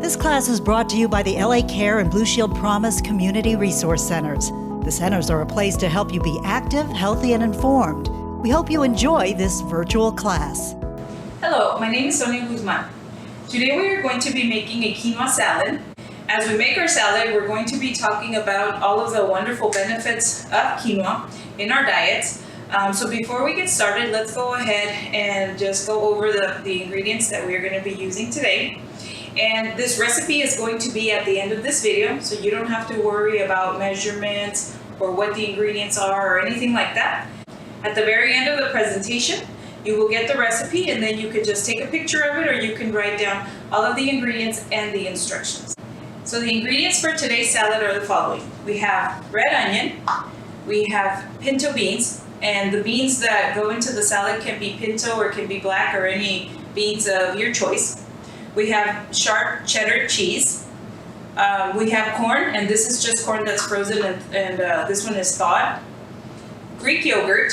This class is brought to you by the LA Care and Blue Shield Promise Community Resource Centers. The centers are a place to help you be active, healthy, and informed. We hope you enjoy this virtual class. Hello, my name is Sonia. Today we are going to be making a quinoa salad. As we make our salad, we're going to be talking about all of the wonderful benefits of quinoa in our diets. So before we get started, let's go ahead and just go over the ingredients that we're going to be using today. And this recipe is going to be at the end of this video, so you don't have to worry about measurements or what the ingredients are or anything like that. At the very end of the presentation, you will get the recipe, and then you can just take a picture of it, or you can write down all of the ingredients and the instructions. So the ingredients for today's salad are the following. We have red onion, we have pinto beans, and the beans that go into the salad can be pinto or can be black or any beans of your choice. We have sharp cheddar cheese. We have corn, and this is just corn that's frozen, and this one is thawed. Greek yogurt,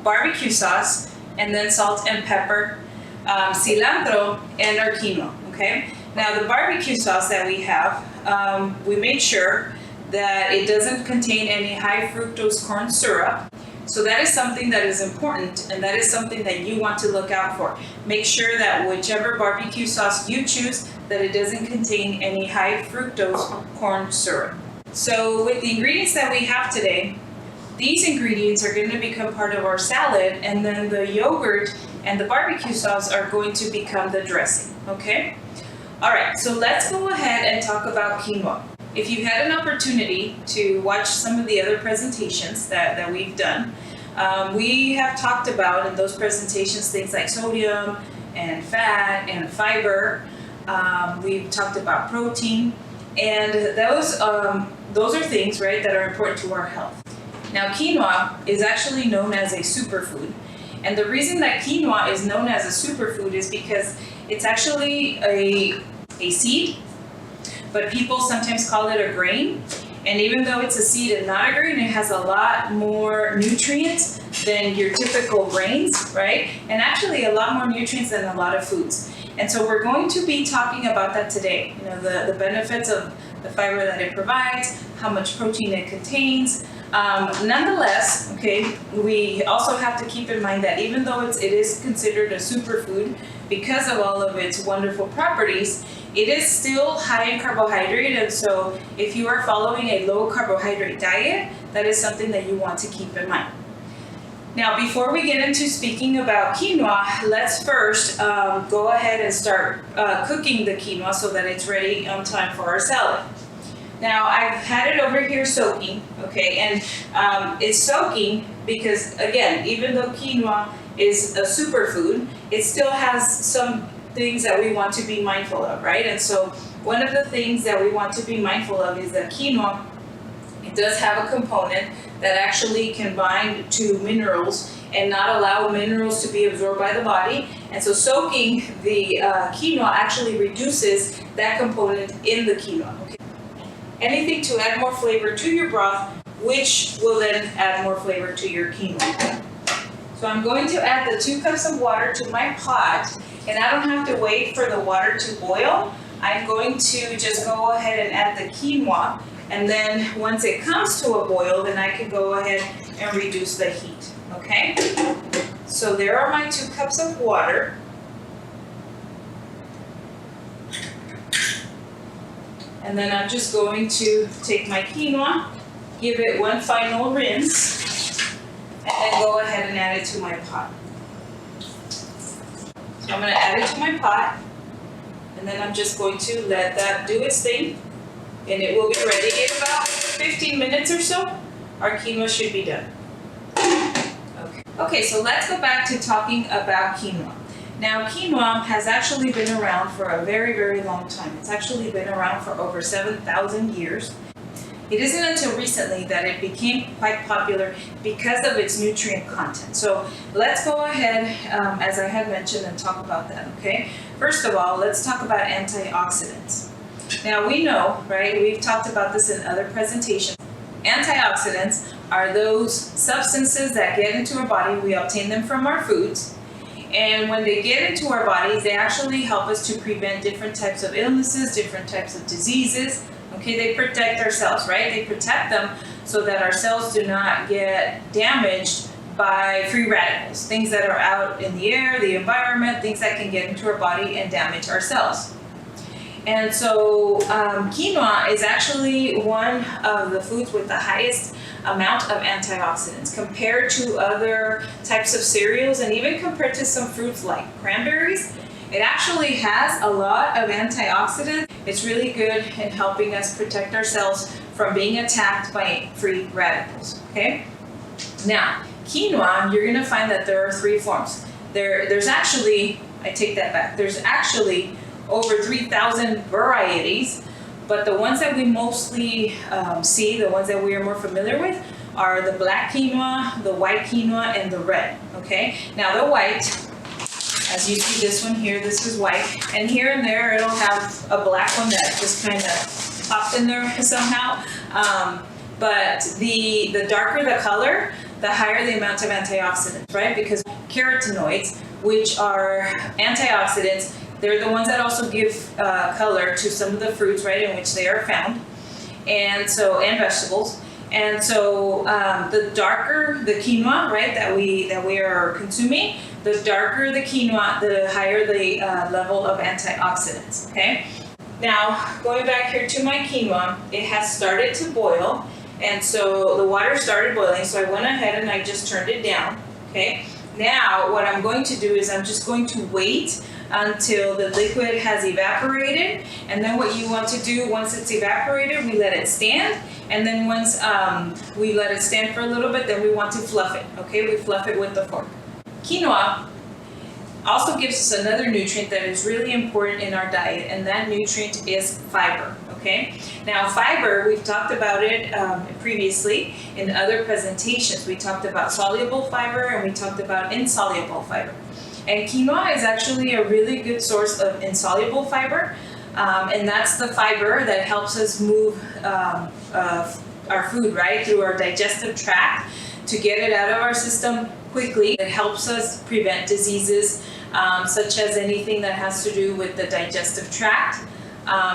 barbecue sauce, and then salt and pepper, cilantro, and our quinoa, okay? Now the barbecue sauce that we have, we made sure that it doesn't contain any high fructose corn syrup. So that is something that is important, and that is something that you want to look out for. Make sure that whichever barbecue sauce you choose, that it doesn't contain any high fructose corn syrup. So with the ingredients that we have today, these ingredients are going to become part of our salad, and then the yogurt and the barbecue sauce are going to become the dressing, okay? All right, so let's go ahead and talk about quinoa. If you've had an opportunity to watch some of the other presentations that we've done, we have talked about in those presentations things like sodium and fat and fiber. We've talked about protein, and those are things, right, that are important to our health. Now, quinoa is actually known as a superfood, and the reason that quinoa is known as a superfood is because it's actually a seed, but people sometimes call it a grain. And even though it's a seed and not a grain, it has a lot more nutrients than your typical grains, right? And actually a lot more nutrients than a lot of foods. And so we're going to be talking about that today. You know, the benefits of the fiber that it provides, how much protein it contains. Nonetheless, okay, we also have to keep in mind that even though it is considered a superfood because of all of its wonderful properties, it is still high in carbohydrate, and so if you are following a low carbohydrate diet, that is something that you want to keep in mind. Now, before we get into speaking about quinoa, let's first go ahead and start cooking the quinoa so that it's ready on time for our salad. Now, I've had it over here soaking, okay, and it's soaking because, again, even though quinoa is a superfood, it still has some things that we want to be mindful of, right? And so one of the things that we want to be mindful of is that quinoa, it does have a component that actually can bind to minerals and not allow minerals to be absorbed by the body. And so soaking the quinoa actually reduces that component in the quinoa. Okay? Anything to add more flavor to your broth, which will then add more flavor to your quinoa. So I'm going to add the 2 cups of water to my pot, and I don't have to wait for the water to boil. I'm going to just go ahead and add the quinoa, and then once it comes to a boil, then I can go ahead and reduce the heat, okay? So there are my 2 cups of water. And then I'm just going to take my quinoa, give it one final rinse, and then go ahead and add it to my pot. So I'm going to add it to my pot, and then I'm just going to let that do its thing, and it will be ready in about 15 minutes or so. Our quinoa should be done. Okay, so let's go back to talking about quinoa. Now, quinoa has actually been around for a very, very long time. It's actually been around for over 7,000 years. It isn't until recently that it became quite popular because of its nutrient content. So let's go ahead, as I had mentioned, and talk about that, okay? First of all, let's talk about antioxidants. Now we know, right, we've talked about this in other presentations. Antioxidants are those substances that get into our body. We obtain them from our foods, And when they get into our bodies, they actually help us to prevent different types of illnesses, different types of diseases. Okay, they protect our cells, right? They protect them so that our cells do not get damaged by free radicals, things that are out in the air, the environment, things that can get into our body and damage our cells. And so quinoa is actually one of the foods with the highest amount of antioxidants compared to other types of cereals, and even compared to some fruits like cranberries. It actually has a lot of antioxidants. It's really good in helping us protect our cells from being attacked by free radicals, okay? Now, quinoa, you're gonna find that there are three forms. There's actually, I take that back, there's actually over 3,000 varieties, but the ones that we mostly see, the ones that we are more familiar with, are the black quinoa, the white quinoa, and the red, okay? Now the white, as you see this one here, this is white, and here and there it'll have a black one that just kind of popped in there somehow. But the darker the color, the higher the amount of antioxidants, right? Because carotenoids, which are antioxidants, they're the ones that also give color to some of the fruits, right, in which they are found, and vegetables. And so the darker the quinoa, right, that we are consuming, the darker the quinoa, the higher the level of antioxidants. Okay. Now going back here to my quinoa, it has started to boil, and so the water started boiling. So I went ahead and I just turned it down. Okay. Now what I'm going to do is I'm just going to wait until the liquid has evaporated, and then what you want to do once it's evaporated, we let it stand, and then once we let it stand for a little bit, then we want to fluff it. Okay, we fluff it with the fork. Quinoa also gives us another nutrient that is really important in our diet, and that nutrient is fiber. Okay, now fiber, we've talked about it previously in other presentations. We talked about soluble fiber and we talked about insoluble fiber. And quinoa is actually a really good source of insoluble fiber, and that's the fiber that helps us move our food, right, through our digestive tract to get it out of our system quickly. It helps us prevent diseases such as anything that has to do with the digestive tract,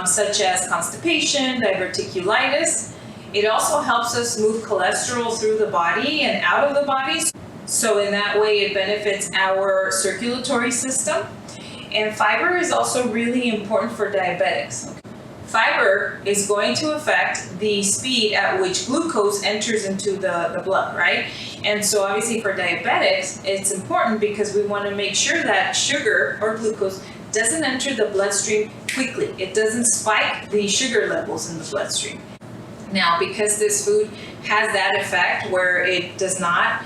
such as constipation, diverticulitis. It also helps us move cholesterol through the body and out of the body. So in that way, it benefits our circulatory system. And fiber is also really important for diabetics. Fiber is going to affect the speed at which glucose enters into the blood, right? And so obviously for diabetics, it's important because we want to make sure that sugar or glucose doesn't enter the bloodstream quickly. It doesn't spike the sugar levels in the bloodstream. Now, because this food has that effect where it does not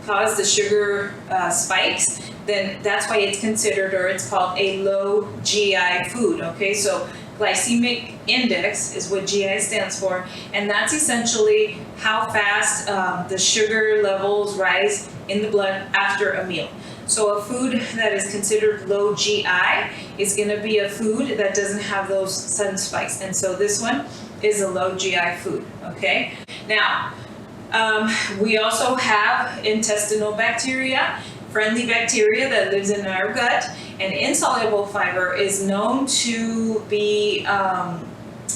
cause the sugar spikes, then that's why it's considered, or it's called, a low GI food. Okay, so glycemic index is what GI stands for, and that's essentially how fast the sugar levels rise in the blood after a meal. So a food that is considered low GI is going to be a food that doesn't have those sudden spikes, and so this one is a low GI food. Okay, now we also have intestinal bacteria, friendly bacteria that lives in our gut, and insoluble fiber is known to be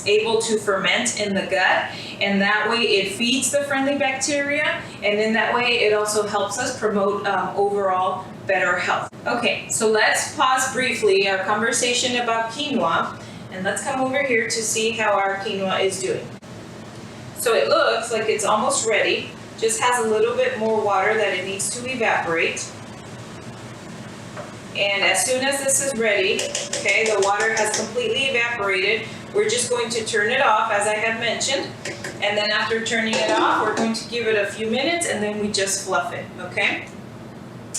able to ferment in the gut, and that way it feeds the friendly bacteria, and in that way it also helps us promote overall better health. Okay, so let's pause briefly our conversation about quinoa, and let's come over here to see how our quinoa is doing. So it looks like it's almost ready, just has a little bit more water that it needs to evaporate. And as soon as this is ready, okay, the water has completely evaporated, we're just going to turn it off, as I have mentioned. And then after turning it off, we're going to give it a few minutes, and then we just fluff it, okay?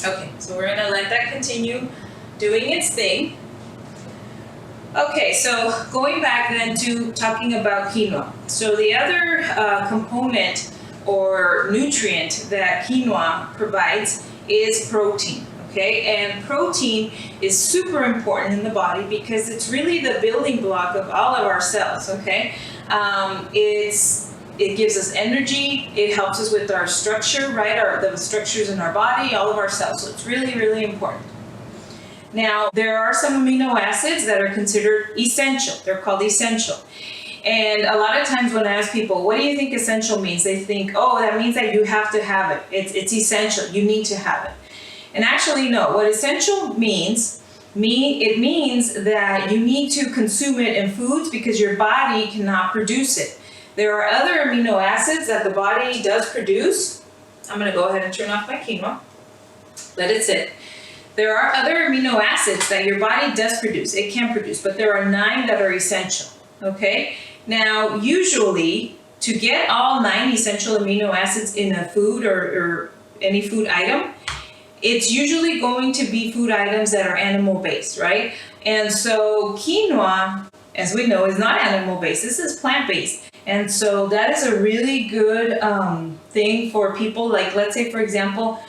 Okay, so we're gonna let that continue doing its thing. Okay, so going back then to talking about quinoa. So the other component or nutrient that quinoa provides is protein. Okay, and protein is super important in the body because it's really the building block of all of our cells. Okay, it's It gives us energy. It helps us with our structure, right? The structures in our body, all of our cells. So it's really, really important. Now, there are some amino acids that are considered essential. They're called essential. And a lot of times when I ask people, what do you think essential means? They think, oh, that means that you have to have it. It's essential. You need to have it. And actually, no. What essential means, it means that you need to consume it in foods because your body cannot produce it. There are other amino acids that the body does produce. I'm going to go ahead and turn off my quinoa. Let it sit. There are other amino acids that your body does produce. It can produce, but there are 9 that are essential. Okay? Now, usually, to get all 9 essential amino acids in a food or any food item, it's usually going to be food items that are animal-based, right? And so quinoa, as we know, is not animal-based. This is plant-based. And so that is a really good thing for people, like, let's say, for example,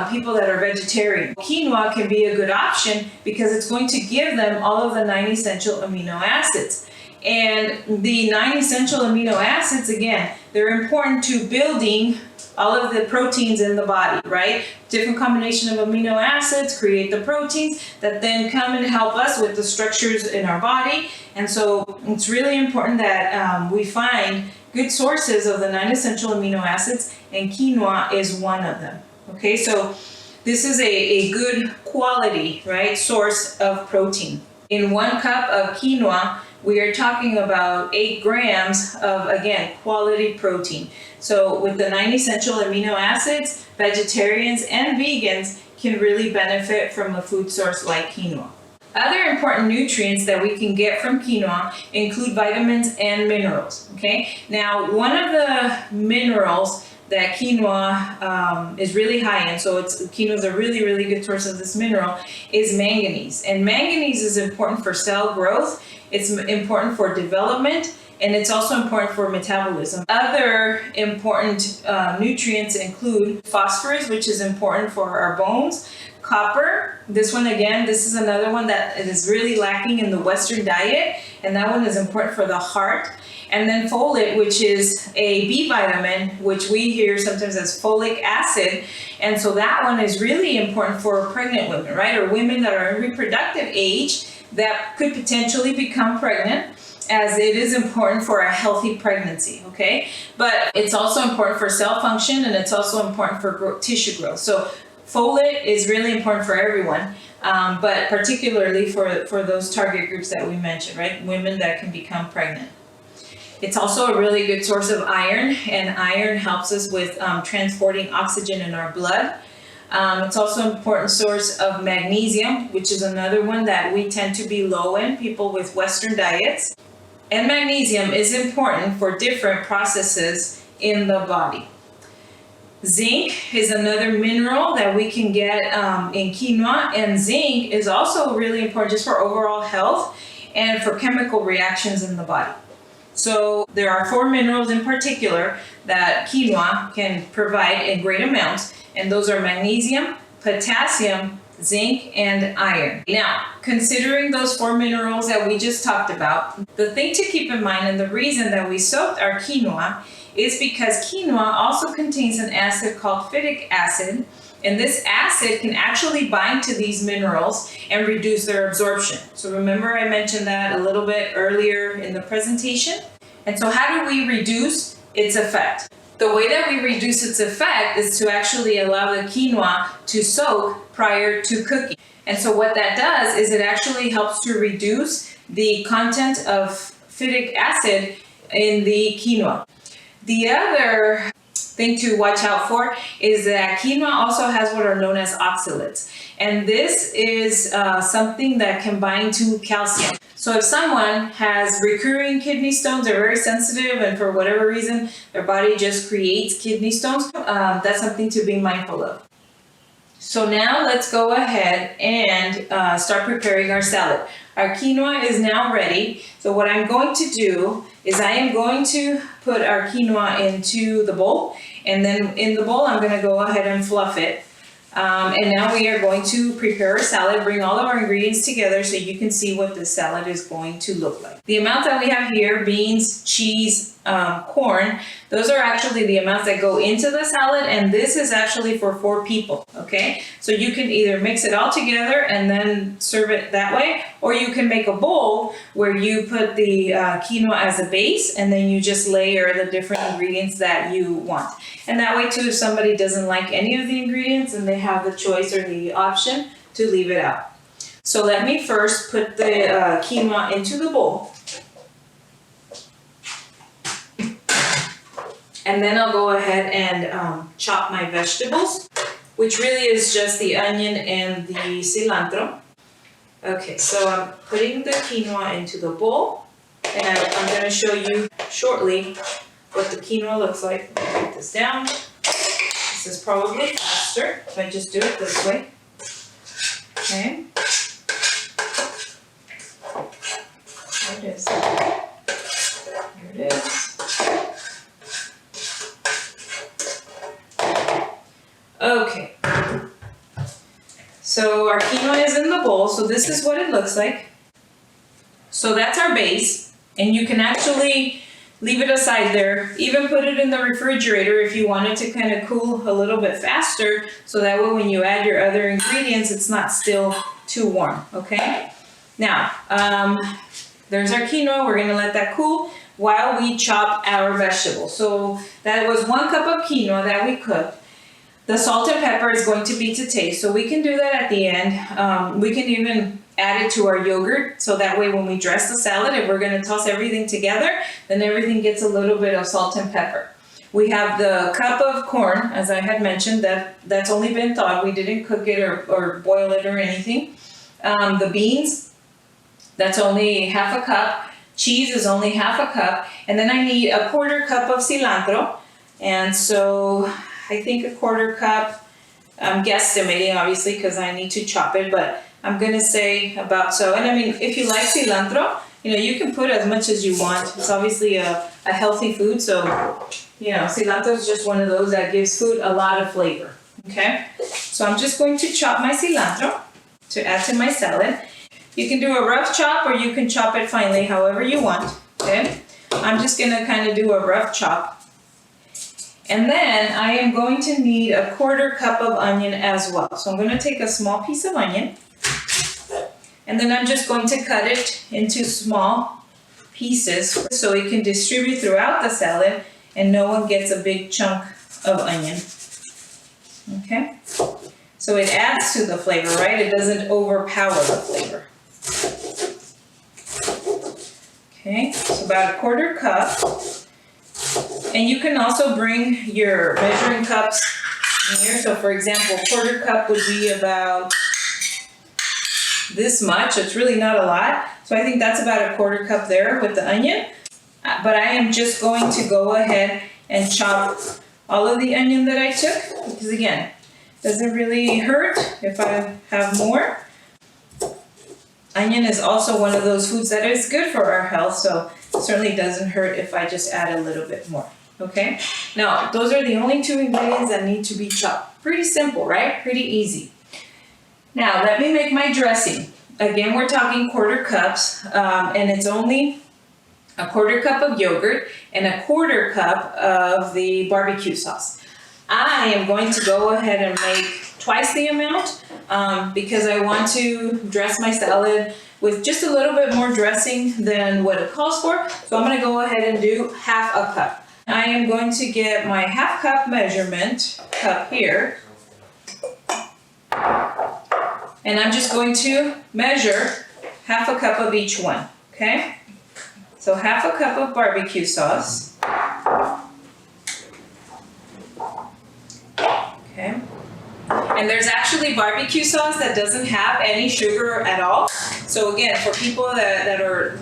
people that are vegetarian. Quinoa can be a good option because it's going to give them all of the 9 essential amino acids. And the 9 essential amino acids, again, they're important to building all of the proteins in the body, right? Different combination of amino acids create the proteins that then come and help us with the structures in our body. And so it's really important that we find good sources of the 9 essential amino acids, and quinoa is one of them. Okay, so this is a good quality, right, source of protein. In 1 cup of quinoa, we are talking about 8 grams of, again, quality protein. So with the 9 essential amino acids, vegetarians and vegans can really benefit from a food source like quinoa. Other important nutrients that we can get from quinoa include vitamins and minerals. Okay, now one of the minerals that quinoa is really high in, so quinoa is a really, really good source of this mineral, is manganese. And manganese is important for cell growth, it's important for development, and it's also important for metabolism. Other important nutrients include phosphorus, which is important for our bones, copper. This one, again, this is another one that is really lacking in the Western diet, and that one is important for the heart. And then folate, which is a B vitamin, which we hear sometimes as folic acid. And so that one is really important for pregnant women, right? Or women that are in reproductive age that could potentially become pregnant, as it is important for a healthy pregnancy, okay? But it's also important for cell function, and it's also important for tissue growth. So folate is really important for everyone, but particularly for those target groups that we mentioned, right? Women that can become pregnant. It's also a really good source of iron, and iron helps us with transporting oxygen in our blood. It's also an important source of magnesium, which is another one that we tend to be low in, people with Western diets. And magnesium is important for different processes in the body. Zinc is another mineral that we can get in quinoa, and zinc is also really important just for overall health and for chemical reactions in the body. So there are 4 minerals in particular that quinoa can provide in great amounts, and those are magnesium, potassium, zinc, and iron. Now, considering those 4 minerals that we just talked about, the thing to keep in mind, and the reason that we soaked our quinoa, is because quinoa also contains an acid called phytic acid, and this acid can actually bind to these minerals and reduce their absorption. So remember I mentioned that a little bit earlier in the presentation? And so how do we reduce its effect? The way that we reduce its effect is to actually allow the quinoa to soak prior to cooking. And so what that does is it actually helps to reduce the content of phytic acid in the quinoa. The other thing to watch out for is that quinoa also has what are known as oxalates. And this is something that can bind to calcium. So if someone has recurring kidney stones, they're very sensitive, and for whatever reason, their body just creates kidney stones, that's something to be mindful of. So now let's go ahead and start preparing our salad. Our quinoa is now ready. So what I'm going to do is I am going to put our quinoa into the bowl, and then in the bowl I'm going to go ahead and fluff it. And now we are going to prepare a salad, bring all of our ingredients together so you can see what the salad is going to look like. The amount that we have here, beans, cheese, corn, those are actually the amounts that go into the salad, and this is actually for 4 people, okay? So you can either mix it all together and then serve it that way, or you can make a bowl where you put the quinoa as a base and then you just layer the different ingredients that you want. And that way too, if somebody doesn't like any of the ingredients, and they have the choice or the option to leave it out. So let me first put the quinoa into the bowl. And then I'll go ahead and chop my vegetables, which really is just the onion and the cilantro. Okay, so I'm putting the quinoa into the bowl, and I'm going to show you shortly what the quinoa looks like. Let me put this down. This is probably faster if I just do it this way. Okay. There it is. There it is. Okay, so our quinoa is in the bowl, so this is what it looks like. So that's our base, and you can actually leave it aside there, even put it in the refrigerator if you want it to kind of cool a little bit faster, so that way when you add your other ingredients, it's not still too warm, okay? Now, there's our quinoa. We're gonna let that cool while we chop our vegetables. So that was 1 cup of quinoa that we cooked. The salt and pepper is going to be to taste, so we can do that at the end. We can even add it to our yogurt, so that way when we dress the salad, if we're going to toss everything together, then everything gets a little bit of salt and pepper. We have the cup of corn, as I had mentioned, that's only been thawed. We didn't cook it or boil it or anything. The beans, that's only half a cup. Cheese is only half a cup. And then I need a 1/4 cup of cilantro. And so I think a 1/4 cup, I'm guesstimating obviously because I need to chop it, but I'm gonna say about so. And I mean, if you like cilantro, you know, you can put as much as you want. It's obviously a healthy food, so, you know, cilantro is just one of those that gives food a lot of flavor, okay? So I'm just going to chop my cilantro to add to my salad. You can do a rough chop or you can chop it finely, however you want, okay? I'm just gonna kind of do a rough chop. And then I am going to need a 1/4 cup of onion as well. So I'm going to take a small piece of onion, and then I'm just going to cut it into small pieces so it can distribute throughout the salad and no one gets a big chunk of onion. Okay? So it adds to the flavor, right? It doesn't overpower the flavor. Okay, so about a 1/4 cup. And you can also bring your measuring cups here. So for example, 1/4 cup would be about this much. It's really not a lot. So I think that's about a 1/4 cup there with the onion. But I am just going to go ahead and chop all of the onion that I took, because again, it doesn't really hurt if I have more. Onion is also one of those foods that is good for our health, so it certainly doesn't hurt if I just add a little bit more, okay? Now, those are the only 2 ingredients that need to be chopped. Pretty simple, right? Pretty easy. Now, let me make my dressing. Again, we're talking 1/4 cups, and it's only a 1/4 cup of yogurt and a 1/4 cup of the barbecue sauce. I am going to go ahead and make twice the amount because I want to dress my salad with just a little bit more dressing than what it calls for. So I'm going to go ahead and do 1/2 cup. I am going to get my 1/2 cup measurement cup here. And I'm just going to measure 1/2 cup of each one, okay? So 1/2 cup of barbecue sauce. Okay. And there's actually barbecue sauce that doesn't have any sugar at all. So again, for people that are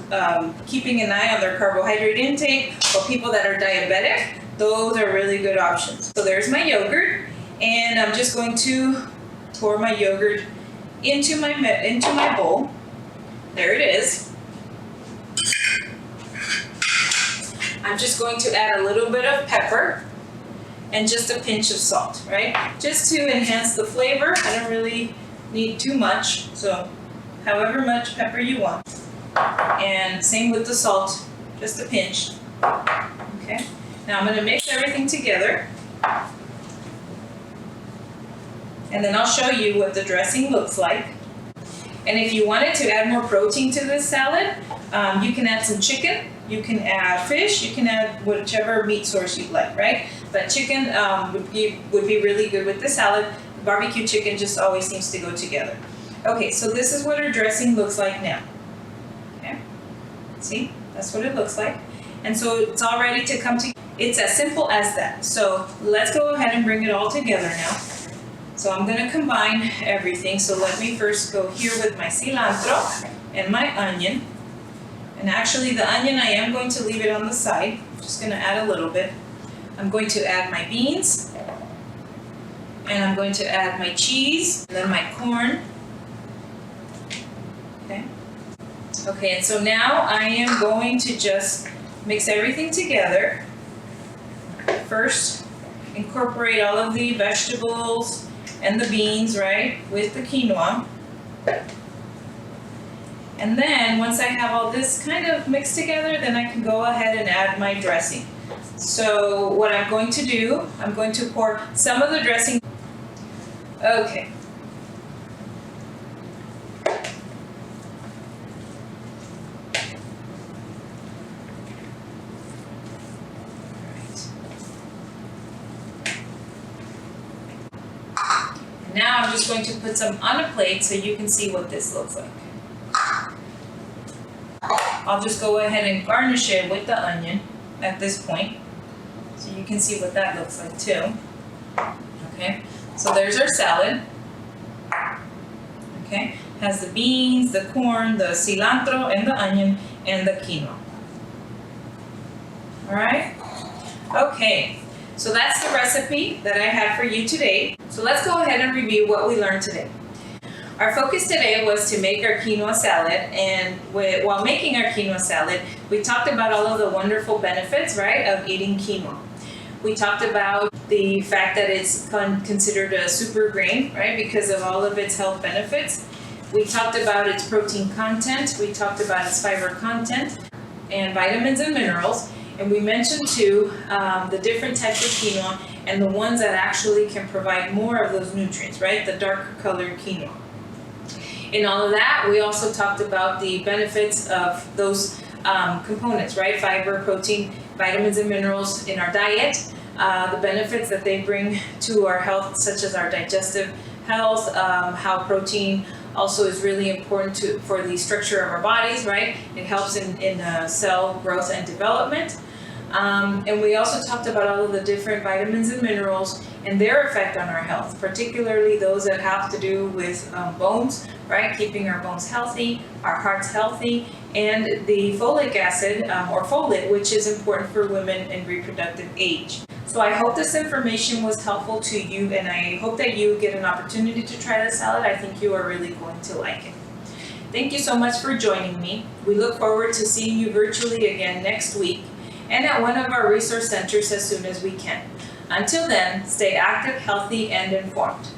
keeping an eye on their carbohydrate intake, or people that are diabetic, those are really good options. So there's my yogurt, and I'm just going to pour my yogurt into my bowl. There it is. I'm just going to add a little bit of pepper. and just a pinch of salt, right? Just to enhance the flavor. I don't really need too much, so however much pepper you want. And same with the salt, just a pinch. Okay, now I'm gonna mix everything together. And then I'll show you what the dressing looks like. And if you wanted to add more protein to this salad, you can add some chicken, you can add fish, you can add whichever meat source you'd like, right? But chicken would be really good with the salad. Barbecue chicken just always seems to go together. Okay, so this is what our dressing looks like now. Okay, see, that's what it looks like. And so it's all ready to come together. It's as simple as that. So let's go ahead and bring it all together now. So I'm gonna combine everything. So let me first go here with my cilantro and my onion. And actually the onion, I am going to leave it on the side. I'm just gonna add a little bit. I'm going to add my beans. And I'm going to add my cheese, and then my corn. Okay. Okay, and so now I am going to just mix everything together. First, incorporate all of the vegetables and the beans, right, with the quinoa. And then once I have all this kind of mixed together, then I can go ahead and add my dressing. So what I'm going to do, I'm going to pour some of the dressing. Okay. Now I'm just going to put some on a plate so you can see what this looks like. I'll just go ahead and garnish it with the onion at this point, so you can see what that looks like too. Okay, so there's our salad. Okay, has the beans, the corn, the cilantro, and the onion, and the quinoa. All right, okay. So that's the recipe that I had for you today. So let's go ahead and review what we learned today. Our focus today was to make our quinoa salad, and while making our quinoa salad, we talked about all of the wonderful benefits, right, of eating quinoa. We talked about the fact that it's considered a super grain, right, because of all of its health benefits. We talked about its protein content. We talked about its fiber content and vitamins and minerals. And we mentioned too the different types of quinoa and the ones that actually can provide more of those nutrients, right? The darker colored quinoa. In all of that, we also talked about the benefits of those components, right? Fiber, protein, vitamins and minerals in our diet, the benefits that they bring to our health, such as our digestive health, how protein also is really important for the structure of our bodies, right? It helps in cell growth and development. And we also talked about all of the different vitamins and minerals and their effect on our health, particularly those that have to do with bones, right? Keeping our bones healthy, our hearts healthy, and the folic acid or folate, which is important for women in reproductive age. So I hope this information was helpful to you, and I hope that you get an opportunity to try the salad. I think you are really going to like it. Thank you so much for joining me. We look forward to seeing you virtually again next week and at one of our resource centers as soon as we can. Until then, stay active, healthy, and informed.